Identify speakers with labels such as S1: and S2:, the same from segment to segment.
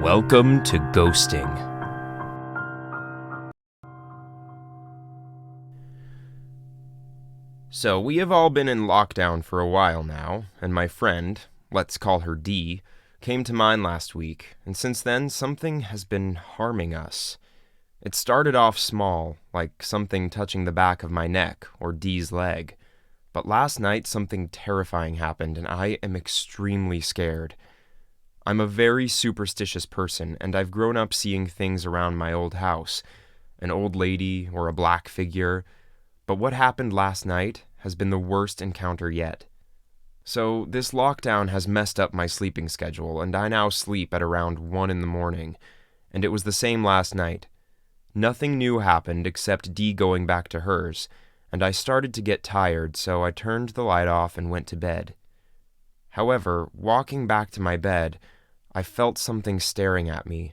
S1: Welcome to Ghosting. So, we have all been in lockdown for a while now, and my friend, let's call her D, came to mind last week, and since then, something has been harming us. It started off small, like something touching the back of my neck or D's leg, but last night something terrifying happened, and I am extremely scared. I'm a very superstitious person, and I've grown up seeing things around my old house, an old lady or a black figure, but what happened last night has been the worst encounter yet. So this lockdown has messed up my sleeping schedule, and I now sleep at around 1 in the morning, and it was the same last night. Nothing new happened except Dee going back to hers, and I started to get tired, so I turned the light off and went to bed. However, walking back to my bed, I felt something staring at me.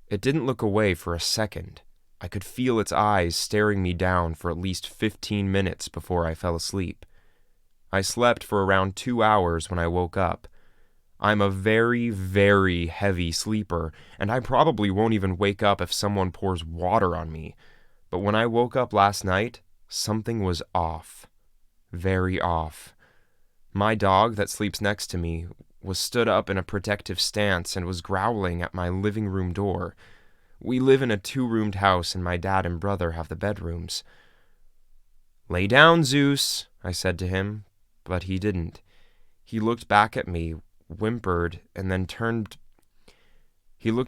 S1: It didn't look away for a second. I could feel its eyes staring me down for at least 15 minutes before I fell asleep. I slept for around 2 hours when I woke up. I'm a very, very heavy sleeper, and I probably won't even wake up if someone pours water on me. But when I woke up last night, something was off. Very off. My dog that sleeps next to me was stood up in a protective stance and was growling at my living room door. We live in a 2-roomed house and my dad and brother have the bedrooms. "Lay down, Zeus," I said to him, but he didn't. He looked back at me, whimpered, and then turned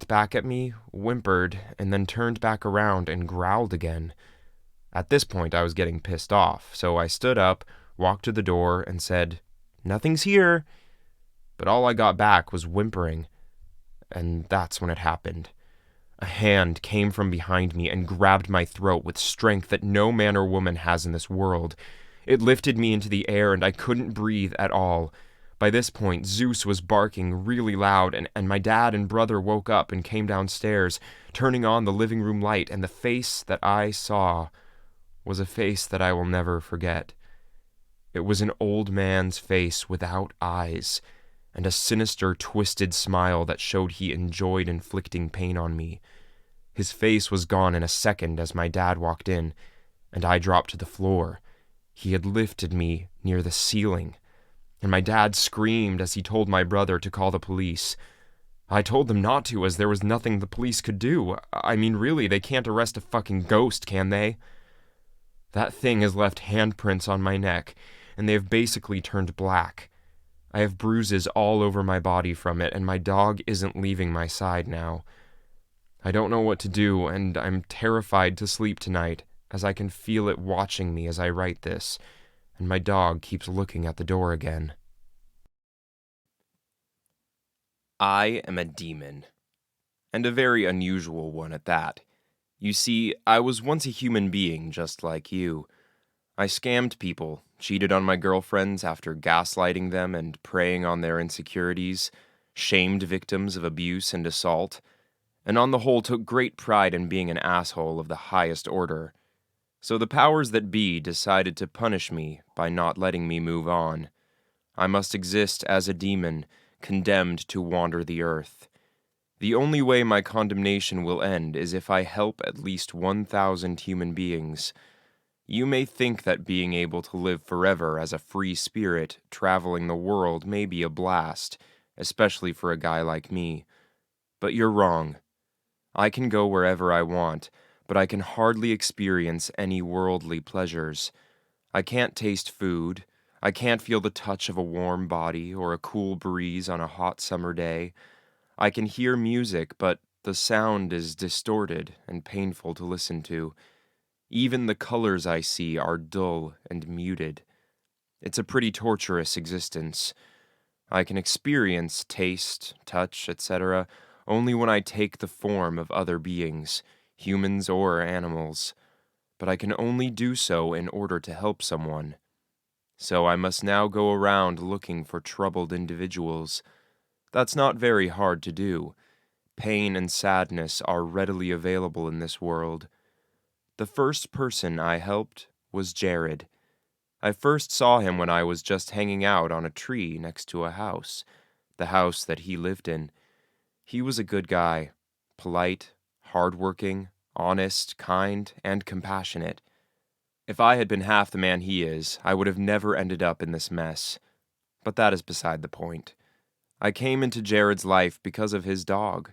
S1: back around and growled again. At this point, I was getting pissed off, so I stood up, walked to the door, and said, "Nothing's here." But all I got back was whimpering, and that's when it happened. A hand came from behind me and grabbed my throat with strength that no man or woman has in this world. It lifted me into the air, and I couldn't breathe at all. By this point, Zeus was barking really loud, and my dad and brother woke up and came downstairs, turning on the living room light, and the face that I saw was a face that I will never forget. It was an old man's face without eyes, and a sinister, twisted smile that showed he enjoyed inflicting pain on me. His face was gone in a second as my dad walked in, and I dropped to the floor. He had lifted me near the ceiling, and my dad screamed as he told my brother to call the police. I told them not to, as there was nothing the police could do. I mean, really, they can't arrest a fucking ghost, can they? That thing has left handprints on my neck, and they have basically turned black. I have bruises all over my body from it, and my dog isn't leaving my side now. I don't know what to do, and I'm terrified to sleep tonight, as I can feel it watching me as I write this, and my dog keeps looking at the door again. I am a demon, and a very unusual one at that. You see, I was once a human being just like you. I scammed people, cheated on my girlfriends after gaslighting them and preying on their insecurities, shamed victims of abuse and assault, and on the whole took great pride in being an asshole of the highest order. So the powers that be decided to punish me by not letting me move on. I must exist as a demon, condemned to wander the earth. The only way my condemnation will end is if I help at least 1,000 human beings. You may think that being able to live forever as a free spirit traveling the world may be a blast, especially for a guy like me. But you're wrong. I can go wherever I want, but I can hardly experience any worldly pleasures. I can't taste food. I can't feel the touch of a warm body or a cool breeze on a hot summer day. I can hear music, but the sound is distorted and painful to listen to. Even the colors I see are dull and muted. It's a pretty torturous existence. I can experience taste, touch, etc., only when I take the form of other beings, humans or animals. But I can only do so in order to help someone. So I must now go around looking for troubled individuals. That's not very hard to do. Pain and sadness are readily available in this world. The first person I helped was Jared. I first saw him when I was just hanging out on a tree next to a house, the house that he lived in. He was a good guy, polite, hardworking, honest, kind, and compassionate. If I had been half the man he is, I would have never ended up in this mess. But that is beside the point. I came into Jared's life because of his dog.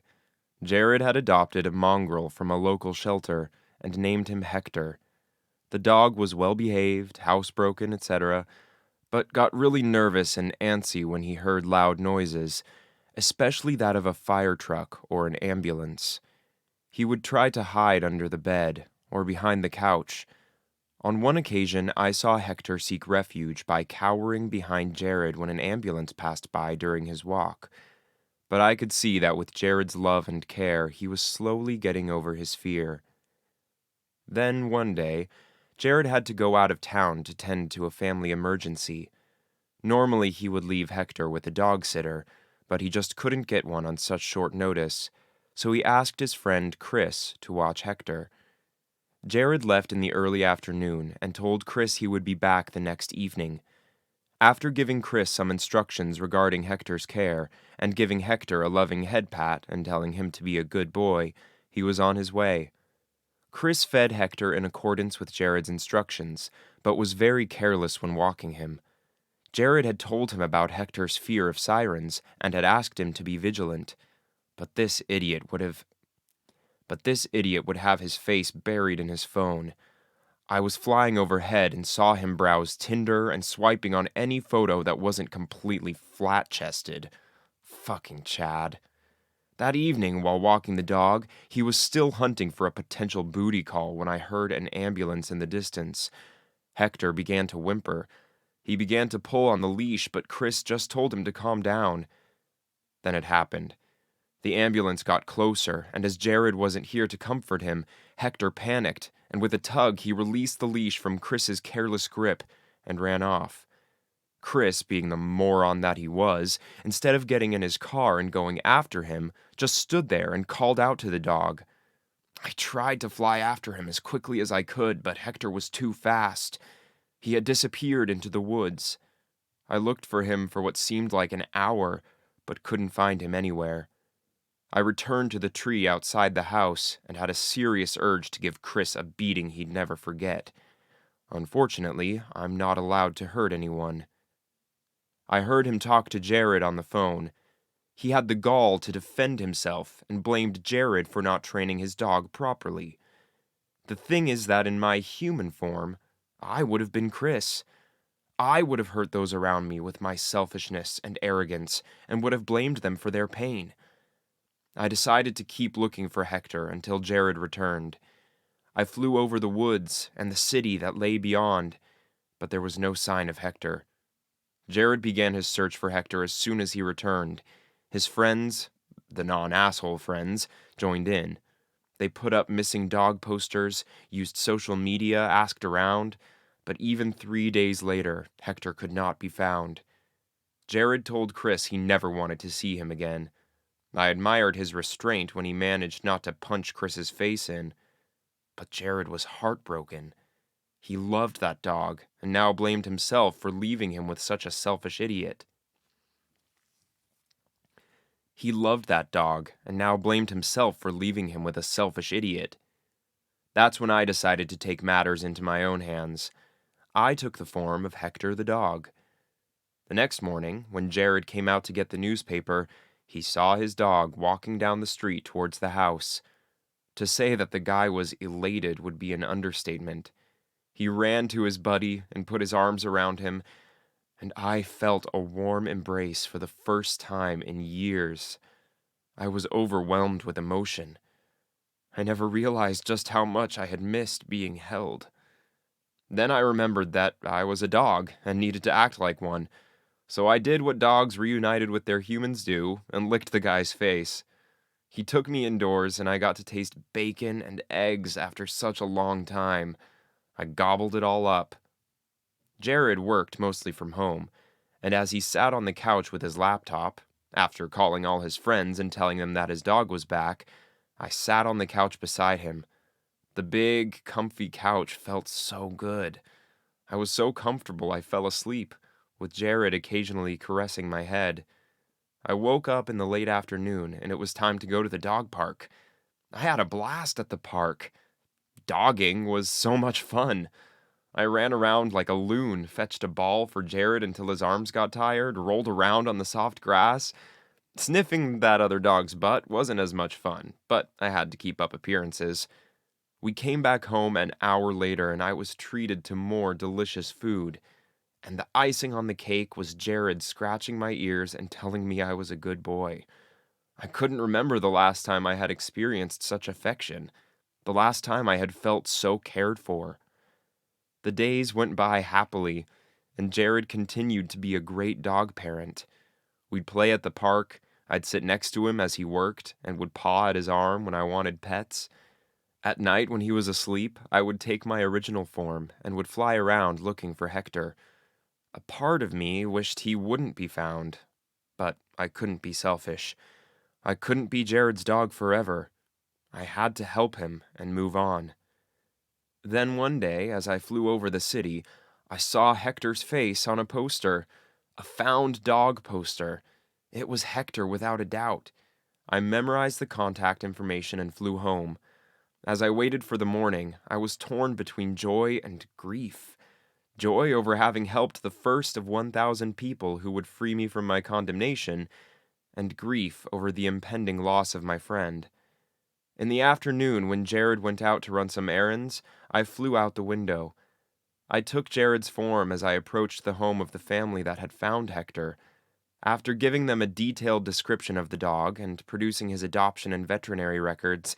S1: Jared had adopted a mongrel from a local shelter and named him Hector. The dog was well behaved, housebroken, etc., but got really nervous and antsy when he heard loud noises, especially that of a fire truck or an ambulance. He would try to hide under the bed or behind the couch. On one occasion, I saw Hector seek refuge by cowering behind Jared when an ambulance passed by during his walk. But I could see that with Jared's love and care, he was slowly getting over his fear. Then, one day, Jared had to go out of town to tend to a family emergency. Normally, he would leave Hector with a dog sitter, but he just couldn't get one on such short notice, so he asked his friend Chris to watch Hector. Jared left in the early afternoon and told Chris he would be back the next evening. After giving Chris some instructions regarding Hector's care and giving Hector a loving head pat and telling him to be a good boy, he was on his way. Chris fed Hector in accordance with Jared's instructions, but was very careless when walking him. Jared had told him about Hector's fear of sirens and had asked him to be vigilant, but this idiot would have his face buried in his phone. I was flying overhead and saw him browse Tinder and swiping on any photo that wasn't completely flat-chested. Fucking Chad. That evening, while walking the dog, he was still hunting for a potential booty call when I heard an ambulance in the distance. Hector began to whimper. He began to pull on the leash, but Chris just told him to calm down. Then it happened. The ambulance got closer, and as Jared wasn't here to comfort him, Hector panicked, and with a tug he released the leash from Chris's careless grip and ran off. Chris, being the moron that he was, instead of getting in his car and going after him, just stood there and called out to the dog. I tried to fly after him as quickly as I could, but Hector was too fast. He had disappeared into the woods. I looked for him for what seemed like an hour, but couldn't find him anywhere. I returned to the tree outside the house and had a serious urge to give Chris a beating he'd never forget. Unfortunately, I'm not allowed to hurt anyone. I heard him talk to Jared on the phone. He had the gall to defend himself and blamed Jared for not training his dog properly. The thing is that in my human form, I would have been Chris. I would have hurt those around me with my selfishness and arrogance and would have blamed them for their pain. I decided to keep looking for Hector until Jared returned. I flew over the woods and the city that lay beyond, but there was no sign of Hector. Jared began his search for Hector as soon as he returned. His friends, the non-asshole friends, joined in. They put up missing dog posters, used social media, asked around, but even 3 days later, Hector could not be found. Jared told Chris he never wanted to see him again. I admired his restraint when he managed not to punch Chris's face in. But Jared was heartbroken. He loved that dog, and now blamed himself for leaving him with such a selfish idiot. That's when I decided to take matters into my own hands. I took the form of Hector the dog. The next morning, when Jared came out to get the newspaper, he saw his dog walking down the street towards the house. To say that the guy was elated would be an understatement. He ran to his buddy and put his arms around him, and I felt a warm embrace for the first time in years. I was overwhelmed with emotion. I never realized just how much I had missed being held. Then I remembered that I was a dog and needed to act like one, so I did what dogs reunited with their humans do and licked the guy's face. He took me indoors and I got to taste bacon and eggs after such a long time. I gobbled it all up. Jared worked mostly from home, and as he sat on the couch with his laptop, after calling all his friends and telling them that his dog was back, I sat on the couch beside him. The big, comfy couch felt so good. I was so comfortable I fell asleep, with Jared occasionally caressing my head. I woke up in the late afternoon and it was time to go to the dog park. I had a blast at the park. Dogging was so much fun. I ran around like a loon, fetched a ball for Jared until his arms got tired, rolled around on the soft grass. Sniffing that other dog's butt wasn't as much fun, but I had to keep up appearances. We came back home an hour later and I was treated to more delicious food. And the icing on the cake was Jared scratching my ears and telling me I was a good boy. I couldn't remember the last time I had experienced such affection, the last time I had felt so cared for. The days went by happily, and Jared continued to be a great dog parent. We'd play at the park, I'd sit next to him as he worked, and would paw at his arm when I wanted pets. At night, when he was asleep, I would take my original form and would fly around looking for Hector. A part of me wished he wouldn't be found, but I couldn't be selfish. I couldn't be Jared's dog forever. I had to help him and move on. Then one day, as I flew over the city, I saw Hector's face on a poster. A found dog poster. It was Hector without a doubt. I memorized the contact information and flew home. As I waited for the morning, I was torn between joy and grief. Joy over having helped the first of 1,000 people who would free me from my condemnation, and grief over the impending loss of my friend. In the afternoon, when Jared went out to run some errands, I flew out the window. I took Jared's form as I approached the home of the family that had found Hector. After giving them a detailed description of the dog and producing his adoption and veterinary records,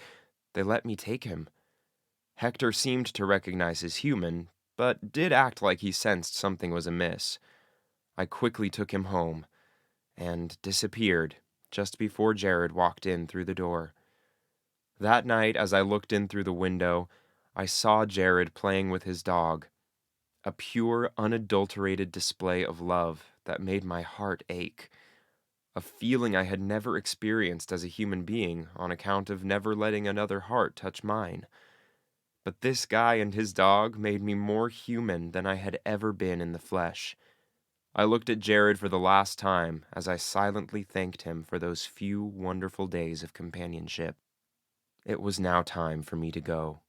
S1: they let me take him. Hector seemed to recognize his human, but did act like he sensed something was amiss. I quickly took him home, and disappeared just before Jared walked in through the door. That night, as I looked in through the window, I saw Jared playing with his dog. A pure, unadulterated display of love that made my heart ache. A feeling I had never experienced as a human being on account of never letting another heart touch mine. But this guy and his dog made me more human than I had ever been in the flesh. I looked at Jared for the last time as I silently thanked him for those few wonderful days of companionship. It was now time for me to go.